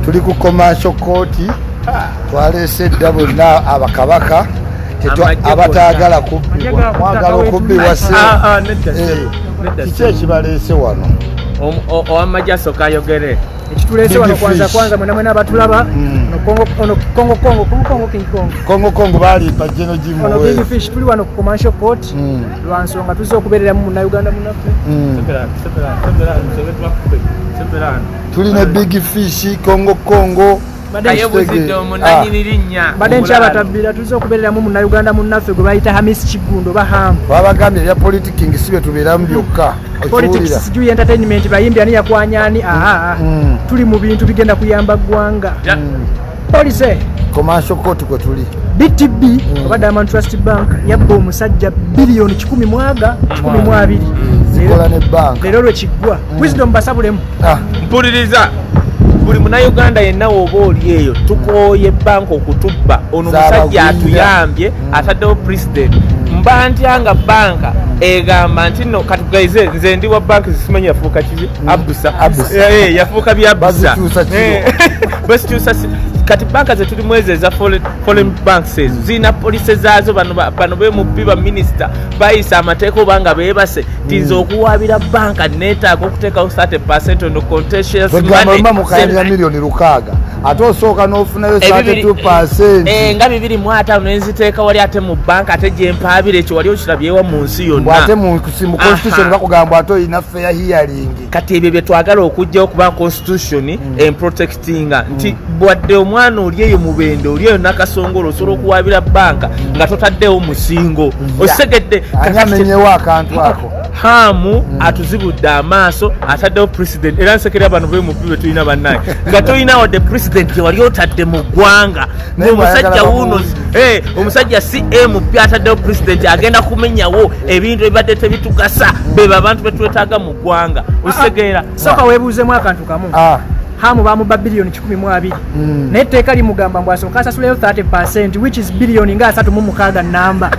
tuli ku commercial court twalese double na abakabaka abatagala kubbibwa mwagala okubbibwa kiki ekibalese wano owamajja asooka ayogere ekitulese wano kwanza mwena abatulaba kongo balimba jeno jimu ono big fish tuli wano ku commercial court lwansonga tuzze okubeerera mu munnayuganda munaffe tuli ne big fish kongo badde nkyabatabbira tuzze okubeereramu munnayuganda munnaffe gwe bayita Hamis Kigundo bahamu babagambye ebya politiking si bye tubeeramu byokka politics sijui entertainment bayimbi ani yakwanyani tuli mu bintu bigenda kuyamba ggwanga police commercial court kwe tuli BTB oba Diamond Trust Bank yabba omusajja bilioni 10 zikola ne bank leero lwekiggwa wisdom basabulemu mpuliriza buli munnayuganda yenna woba oli eyo tukooye banka okutubba ono musajja atuyambye ataddewo president mba ntyanga banka egamba nti no katugaize nze ndi wa banka zisimanyi yafuuka kizi abusa yafuuka byabusa basikyusa kati banka zetuli mwezi eza foreign banks ezo zirina polisi zaazo bano bemubbi ba minisita bayisa amateeka obanga beebase tinza okuwaabira banka neetaaga okuteekawo 30% on contentious money milioni 600 ate osooka n'ofunayo 32% nga 250 nenziteeka wali ate mu banka ate gyempaabira ekyo wali okirabyewa mu nsi yonna ate mu constitution bakugamba ate olina fair hearing kati ebyo byetwagala okujjawo kuba constitution protectinga nti bwadde omwana oli eyo mubende oli eyo nakasongolo osobola okuwaabira banka nga totaddewo musingo osegedde amenyewo akantu ako hamu atuzibudde amaaso ataddewo president era nsekera bano bemubbi be tulina bannaye nga tolina wadde president wali otadde mu ggwanga omusajja wuno omusajja CMP ataddewo president agenda kumenyawo ebintu ebibadde tebitugasa beba abantu betwetaaga mu ggwanga osegera soka weebuuzemu akantu kamu hamu bamuba bilioni 12 naye etteeka limugamba mbu asooka asasuleyo 30% which is bilioni nga 36 namba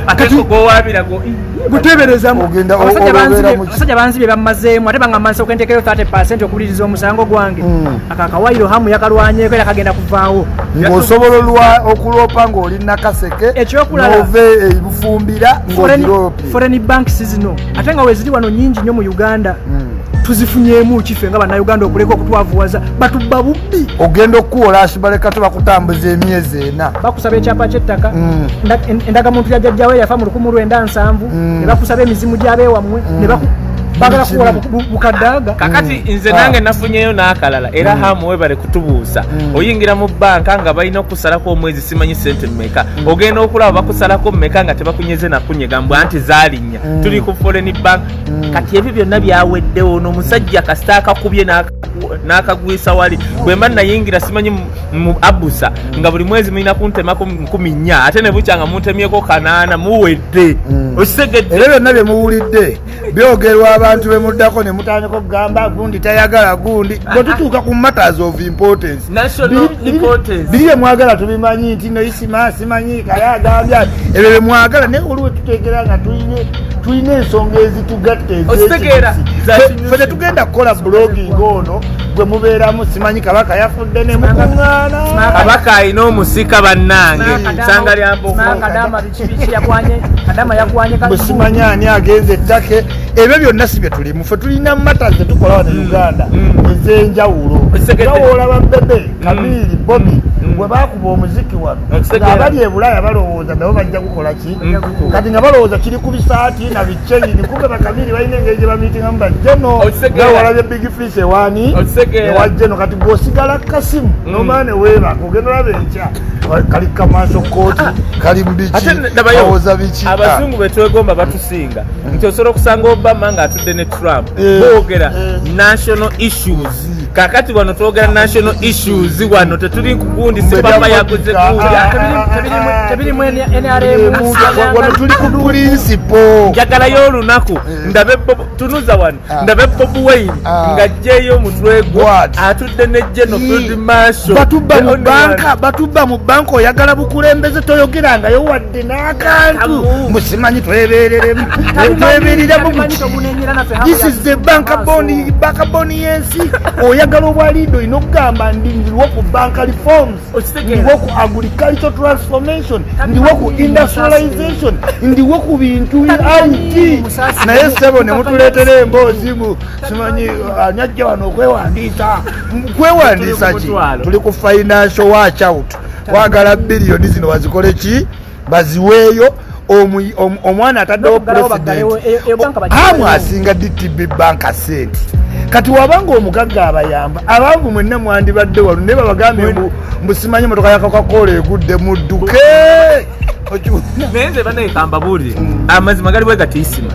akati gowaabirago guteeberezamu abasajja banzibye bammazeemu ate bangamba nsooka enteekayo 30% okuwuliriza omusango gwange akakawayiro hamu yakalwanyeeko era kagenda kuvaawo ng'osobola okuloopa ng'oli nakaseke ekyokulalaove ebufumbira ng'ogiroopye foreign banks zino ate nga weziri wano nyingi nnyo mu Uganda tuzifunyemu kife nga bannayuganda okuleka okutwavuwaza batubba bubbi ogenda okuwola asibaleka tubakutambuza emyezi 4 bakusaba ekyapa ky'ettaka endagamuntu ya jjajjawe yafa mu 1907 ne bakusaba emizimu gy'abeewammwe ne bagala kuwola bukadaaga kakati nze nange nafunyeyo n'akalala era hamu webale kutubuusa oyingira mu banka nga balina okusalako omwezi simanyi sente mmeka ogenda okulaba bakusalako mmeka nga tebakunyeze nakunyega mbw anti zaalinnya tuli ku foreign bank kati ebyo byonna byaweddewo n'omusajja kasita akakubye n'akagwisa wali bwe mba nayingira simanyi mu abusa nga buli mwezi mulina kuntemako 400 ate ne bukya nga muntemyeko 8 muwedde osegedde era byonna bye muwulidde byogerwa abantu bemuddako ne mutandika okugamba gundi tayagala gundi bwe tutuuka ku matters of importance national importance biri bye mwagala tubimanyi nti no isima simanyi kale agambya ebyo bye mwagala naye oliwe tuteekera nga tulina ensonga ezitugatte ffe tugenda kukola blogging ono gwe mubeeramu simanyi kabaka yafudde ne mukuŋŋaana kabaka alina omusika bannange sanga bwe simanyi ani agenza ettake ebyo byonna si bye tulimu ffe tulina matters zetukola wano Uganda ez'enjawulo bawoola babbebe Kamili Bobby bwe baakuba omuziki wano ng'abali e Bulaaya balowooza nabo bajja kukola ki kati nga balowooza kiri ku bisaati na bikyeyini kumbe bakamiri balina engeri gye bamiitingamu bajjeno nga walabye big fish ewaani ewajjeno kati bw'osigala kasimu nomala ne weebaka ogenda olaba enkya kali kamaso kooti kali mbiki awooza biki abazungu betwegomba batusinga nti osobola okusanga Obama ng'atudde ne Trump boogera national issues kakati wano twogera national issues wano tetuli kugundi papa yaguze tebirimu NRM wano tuli ku principle njagalayo olunaku ndabe tunuza wano ndabe Bobi Wine ngajjeyo omutwe gwo atudde ne General Field Marshal batubba mu banka oyagala bukulembeze toyogerangayo wadde n'akantu musimanyi twebereremu this is the banka boni yensi oyagala obwalido ino okugamba ndindirwa ku banka reforms ndiwo ku agricultural transformation ndiwo ku industrialization ndiwo ku bintu IT naye sebo ne mutuleetera emboozi mu simanyi anyajja wano okwewandiisa ki tuli ku financial watch out twagala biliyoni zino bazikole ki baziweeyo omwana ataddewo president amu asinga DTB banka sente kati wabanga omugagga abayamba abantu mwenna mwandibadde walu naye babagambye mbusimanyi motoka ya Coca-Cola egudde mudduke neze banekamba buli amazima gali bwe gatiisima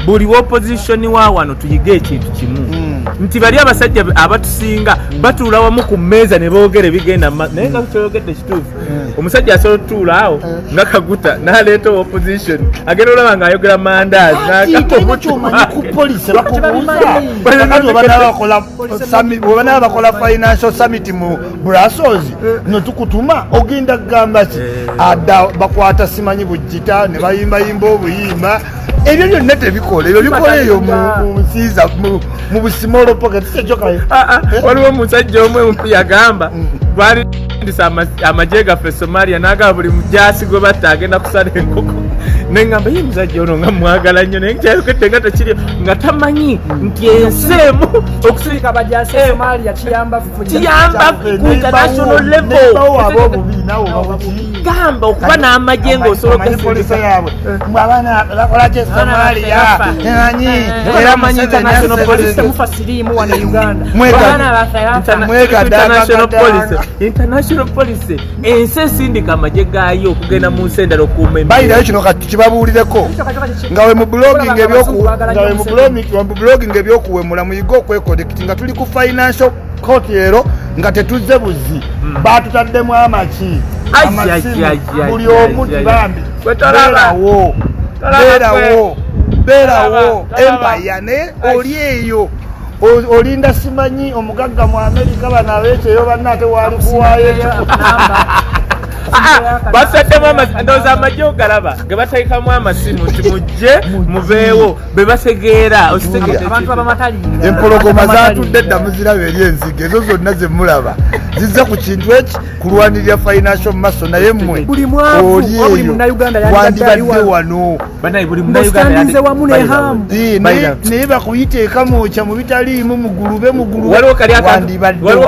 buli opposition wa wano tuyige ekintu kimu nti bali abasajja abatusinga batuula wamu ku mmeeza ne boogere bigenda naye nga kyogedde kituufu omusajja asobola otuula awo nga Kaguta n'aleeta opposition agenda olaba ng'ayogera mandaazi n'akaomukyumanyi ku polisi bakubuuza obanaba bakola financial summit mu Brussels notukutuma ogenda kugamba ki adda bakwata simanyi bujjita ne bayimbayimba obuyimba ebyo byonna tebikola ebyo bikola eyo mu nsiiza mu busimolo pocket sekyoka waliwo omusajja omwe yagamba balindisa amagye gaffe Somalia n'agaba buli mujasi gwe batta agenda kusala enkoko nengamba ye musajja ono nga mwagala nnyo naye kyayokette nga tekiri nga tamanyi nti ensi emu okusirika abajasi Somalia kiyamba ku international level gamba okuba n'amagye ng'osobola okupolisa yaabwe abaana bakola kye Somalia era manyi international police mufasirimu wano Uganda international police ensi esindika amagye gaayo okugenda mu nsi endala okuuma bayirayo kino kati kibabuulireko nga we mu blogging ebyokuwemula muyiga okwekodekiti nga tuli ku financial court ero nga tetuzze buzi batutaddemu amaki buli omu tibambi beerawo empaya ne oli eyo olinda simanyi omugagga mu Amerika bano abeekyeyo banna ate waali kuwaayo basaddemu ndowooza amagye ogalaba ge bateekamu amasimu nti mujje mubeewo be basegeera abantu abamatalinga empologoma zatudde dda muziraba eri enzige ezo zonna ze mulaba zizza ku kintu eki kulwanirira financial muscle naye mmwe oli eyo wandibadde wano naye bakuyiteeka mwokya mu bitaliimu mugulube waliwo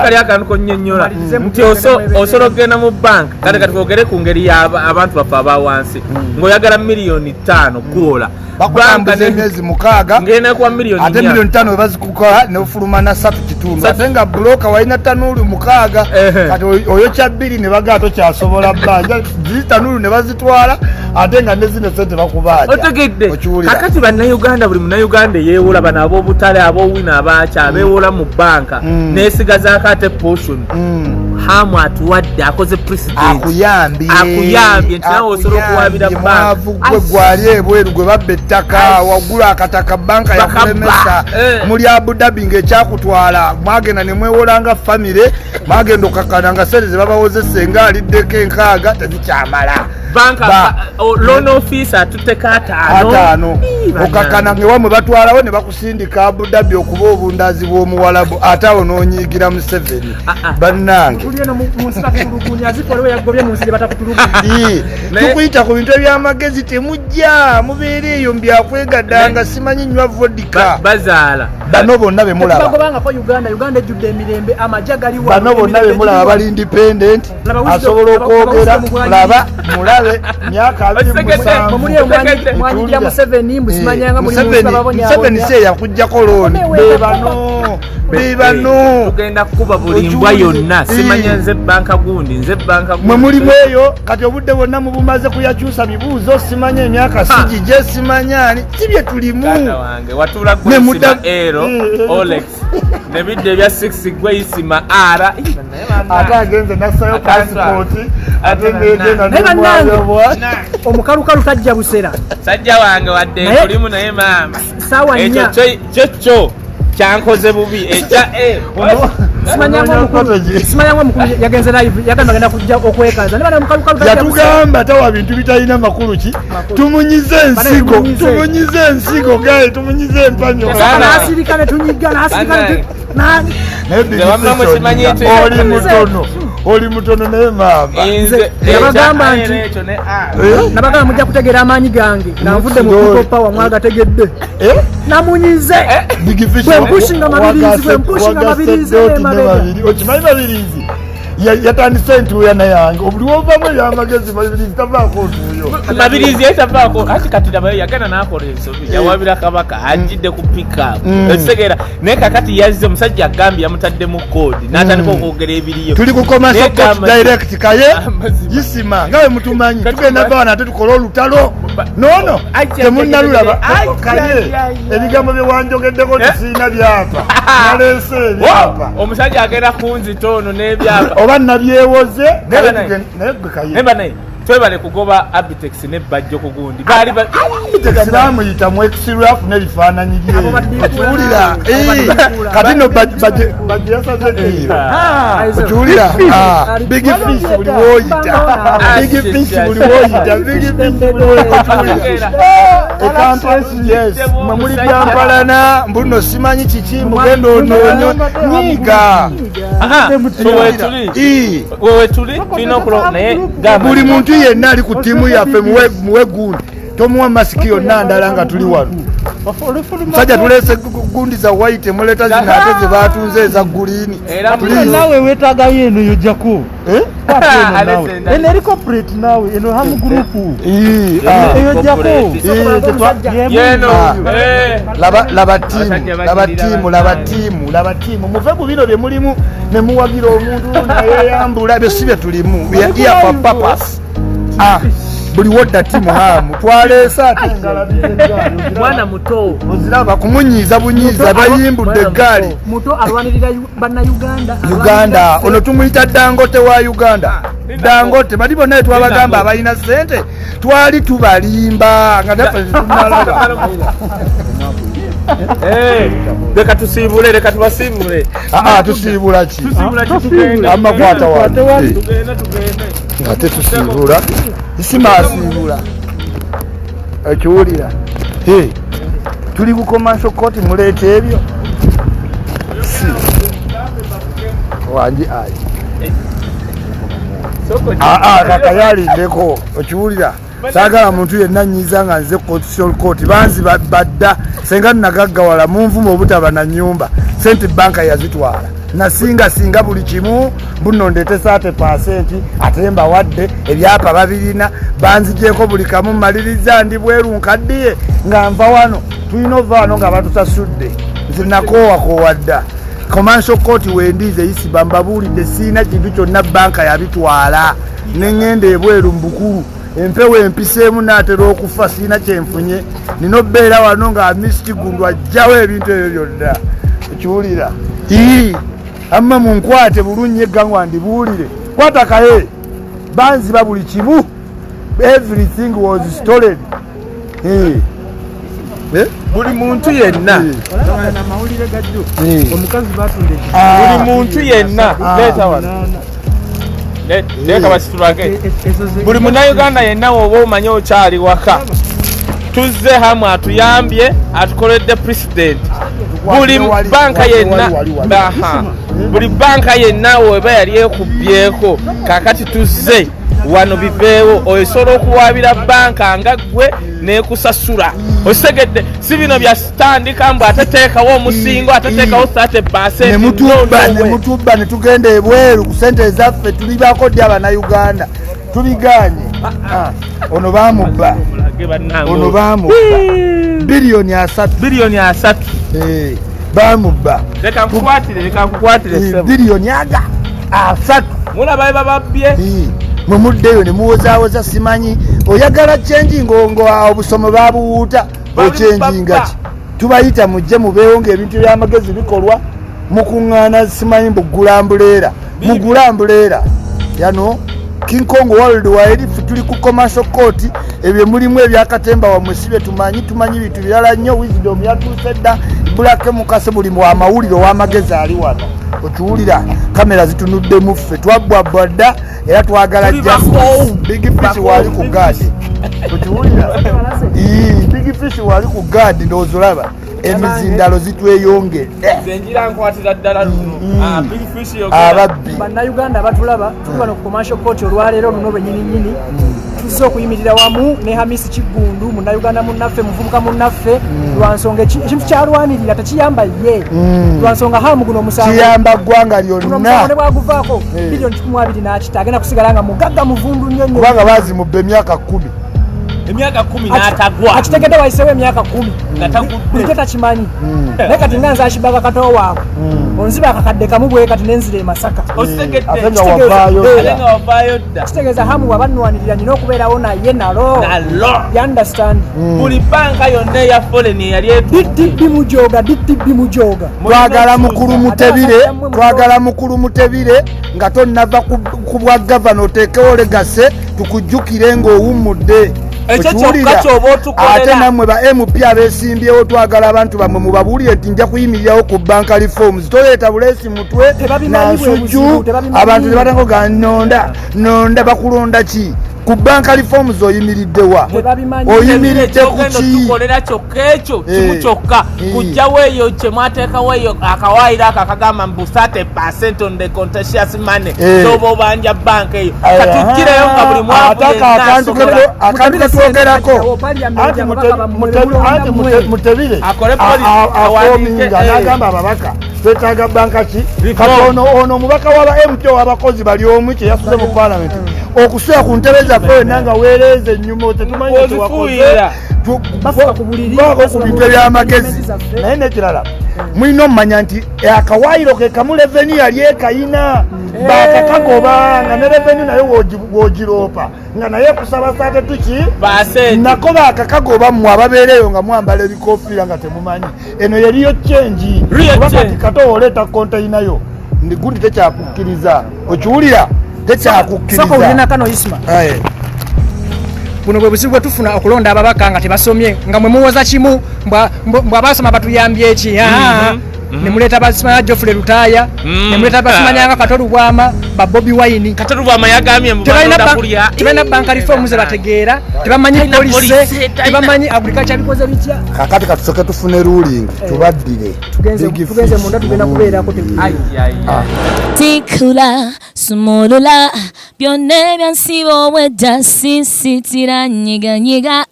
kali akantu konnyonnyola nti osobola okugenda mu bank kati twogere ku ngeri y'abantu baffe abawansi ng'oyagala miliyoni 5 kwola bakutambuza emyezi 6 ngenda kuwa miliyoni 4 ate miliyoni 5 webazikukola nefuluma na 3 ate nga buloka walina tanuulu 6 kati oyokya 2 ne bagaa tokyasobola bbanja tanuulu ne bazitwala ate nga nezino sente bakubaaja otegedde kakati bannayuganda buli munnayuganda eyeewola bano ab'obutale ab'owina abakya abeewola mu banka neesigazaako ate portion hamu atuwadde akoze president akuyambye nti nawe osobola okuwabira banka gwe gwali ebweru gwe babba ettaka waggulu akataka banka yakulemesa muli Abu Dhabi ng'ekyakutwala mwagenda ne mwewolanga famire mwagenda okakana nga sente ze babawozese nga aliddeko 6 tezikyamala banka loan officer atuteka 5 okakana ngewamwe batwalawo ne bakusindika Abu Dhabi okuba obundazi bw'omuwalabu ate awo n'onyiigira mu 7 bannange tukuyita ku bintu ebyamagezi temujja mubeere eyo mbyakwegaddanga simanyi nywa vodika bazaala bano bonna be mulaba bano bonna be mulaba bali independent asobola okwogera laba mulabe myaka 27 se yakujjako looni be bano bibano tugenda kukuba buli mbwa yonna simanya nze banka gundi nze banka gundi mwe mulimu eyo kati obudde bwonna mubumaze kuyakyusa bibuuzo simanya emyaka sigije simanyani sibye tulimu wange watula gwesima ero Olex nebidde ebya 6 gweyisima ara ate agenze nasayo pasipoti ate ngegenda omukalukalu tajja busera sajja wange wadde kulimu naye maama sawa nnya ekyo kyankoze bubi eja simanyangu omukulu yagenze live yagamba agenda kujja okwekaza nebana omukalukalu yatugamba tawa bintu bitalina makulu ki tumunyize ensigo gaye tumunyize empanyo nasirika netunyiga nasirika oli mutono naye maama nabagamba nti nabagamba mujja kutegeera amaanyi gange nanvudde mu people power mwagategedde namunyize bwempushinga mabirizi okimanyi mabirizi yatandise entuyana yange obuliwovamu ebyamagezi mabirizi tavaako otuuyo mabirizi yetavaako ati kati nabayo yagenda nakola ensobi yawabira kabaka ajidde ku pickup ekisegeera naye kakati yazze omusajja agambye yamutaddemu koodi n'atandika okwogera ebiriyo tuli ku commercial court direct kaye yisima nga bwe mutumanyi tugenda bawana ate tukola olutalo nono temunnalulaba kaye ebigambo bye wanjogeddeko tisiina byapa naleese ebyapa omusajja agenda kunzitono n'ebyapa oba nabyewoze naye twebale kugoba Abitex ne bajjo ku gundi Abitex bamuyita mu exiraf n'ebifaananyi byekiwulira kati no bajje yasaze kiwulira big fish buli woyita yes mwe muli byampalana mbuno simanyi kiki mugenda onoonyo nyiga wewe tuli tulina okulo naye buli muntu yenna ali ku ttiimu yaffe muwe gundi tomuwa masiki yonna ndala nga tuli wano musajja tuleese gundi za white muleeta zino ate ze baatunze eza guliini nawe weetaagayo eno yojjako eno eri corporate nawe eno hamu gurupu eyojjako laba ttiimu muve ku bino bye mulimu ne muwagira omuntu nayeyambula byo si bye tulimu here for purpose buli wodda timu hamu twaleese ate mwana muto oziraba kumunyiiza bunyiiza bayimbudde eggaali muto alwanirira Uganda ono tumuyita Dangote wa Uganda Dangote bali bonna twabagamba abalina ssente twali tubalimba nga naffe tumalaba leka tusiibule leka tubasiibule tusiibula ki amakwata wate ate tusiibula isimaasiibula ekiwulira tuli ku commercial court muleeta ebyo si wangi kakayalindeko okiwulira saagala muntu yenna nyiiza nga nze constitutional court banzi badda senga nagaggawala munvuma obutaba na nyumba sente banka yazitwala nasinga buli kimu mbuno ndeete 30% ate mbawadde ebyapa babirina banzigyeko buli kamu maliriza ndi bweru nkaddiye nga nva wano tulina ova wano nga batusasudde nze nakoowakowadda commercial court wendize isiba mbabuulidde siina kintu kyonna banka yabitwala neŋŋenda ebweru mu bukulu empewo empiseemu naatera okufa siina kyenfunye nina obbeera wano nga misikigundwa ajjawo ebintu ebyo byonna ekiwulira amma munkwate bulungi eggangwa ndibuulire kwata kaye banziba buli kimu everything was stolen buli muntu yenna omukazi batunda buli muntu yenna leeta wano leka basitulage buli munnayuganda yenna woba omanye okyali waka tuzze hamu atuyambye atukoledde president buli banka yenna buli banka yenna weba yali ekubyeko kakati tuzze wano biveewo osobola okuwaabira banka nga gwe nekusasula osegedde si bino byasitandika mbu ateteekawo omusingo ateteekawo 30% nemutubba netugenda ebweru ku sente ezaffe tuli bakodde abanayuganda tubiganye ono bamubba biliyoni 3 bamubba leka nkukwatire biliyoni aga 3 mulaba bababbye mwe muddeyo ne muwozaawoza simanyi oyagala kyenji ngo obusomo babuwuuta okyenjinga ki tubayita mujje mubeewo ng'ebintu by'amagezi bikolwa mukuŋŋaana simanyi mugulambuleera yano King Kong Worldwide tuli ku commercial court ebyo mulimu ebyakatemba wamwe sibe tumanyi bitu byala nnyo wisdom yatuuse dda Black Mukase buli mu amawulire w'amagezi ali wano otuwulira kamera zitunudde muffe twabbwabwa dda era twagala Big Fish wali ku gaadi otuwulira Big Fish wali ku gaadi ndowozolaba emizindalo zitweyongedde zenjira nkwatira ddala Big Fish ababbi bannayuganda abatulaba tuli wano ku commercial court olwaleero luno lwennyininyini tuzze okuyimirira wamu ne Hamisi Kiggundu munnayuganda munnaffe muvubuka munnaffe lwansonga ekintu kyalwanirira tekiyamba ye lwansonga hamu guno omusango kiyamba ggwanga lyonna ne bwaguvaako biliyoni 12 n'akita agenda kusigala nga mugagga muvundu nnyo kubanga baazimubba emyaka 10 n'atagwa akitegedde wayiseewo emyaka 10 bulijjo takimanyi naye kati nga nze akibaga katowo waabwe onziba akakadde kamu bwe kati nenzira e Masaka kitegeeza hamu wabannwanirira nina okubeerawo naye nalo you understand buli banka yonna eya foreign eyali DTB mujoga twagala mukulu mutebire nga tonnava ku bwa gavana oteekewo legase tukujjukire ng'owummudde ate nammwe ba MP abesimbyewo twagala abantu bamwe mubabuulire nti nja kuyimirirawo ku banka reforms toleeta buleesi mutwe nansujju abantu tebatango ga nonda bakulonda ki ku banka reforms oyimiriddewa oyimiridde kukikolera kyokka ekyo kimu kyokka kujjawo eyo kyemwateekawo eyo akawaayiro ako akagamba mbu 30% on the contentious money soba obanja banka eyo katujjireyo nga buli akantu ketwogerako anti mutebire afominga nagamba ababaka twetaaga banka ki kati ono omubaka waba MT w'abakozi bali omu kyeyasuze mu parliament okusula ku ntebe zaffe wena nga weereeza ennyuma tetumanyi tewakoze ku bintu ebyamagezi naye nekirala mulina omumanya nti akawaayiro ke kamu reveni yali ekayina bakakagoba nga ne reveni naye wogiroopa nga naye kusaba saate tuki nako bakakagoba mmwe ababeereyo nga mwambala ebikofiira nga temumanyi eno yeriyo kyenji kuba kati kato oleeta konteyinayo ndigundi tekyakukkiriza okiwulira buno bwe buzibu bwe tufuna okulonda ababaka nga tebasomye nga mwe muwoza kimu mbwabasoma batuyambye eki ne muleeta basimanya Geoffrey Lutaya ne muleeta basimanyanga Katolu Bwama ba Bobi Wine yagambye tebalina banka reforms ze bategeera tebamanyi police tebamanyi agriculture bikoze bitya kakati katusoke tufune ruling tubaddire tugenze munda tugenda kubeerako tikula sumulula byonna ebyansiba obwedda sinsitira nyiganyiga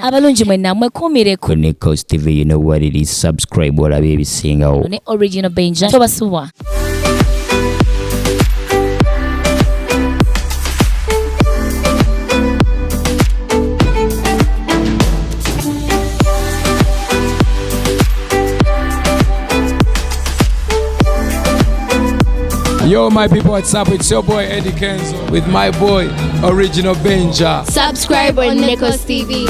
abalungi mwenna mwekumire ku Nikos TV. You know what it is, subscribe olabe ebisingawo ne Original Benja tobasuwa. Yo, my people, what's up? It's your boy Eddie Kenzo with my boy Original Benja. Subscribe on Nikos TV.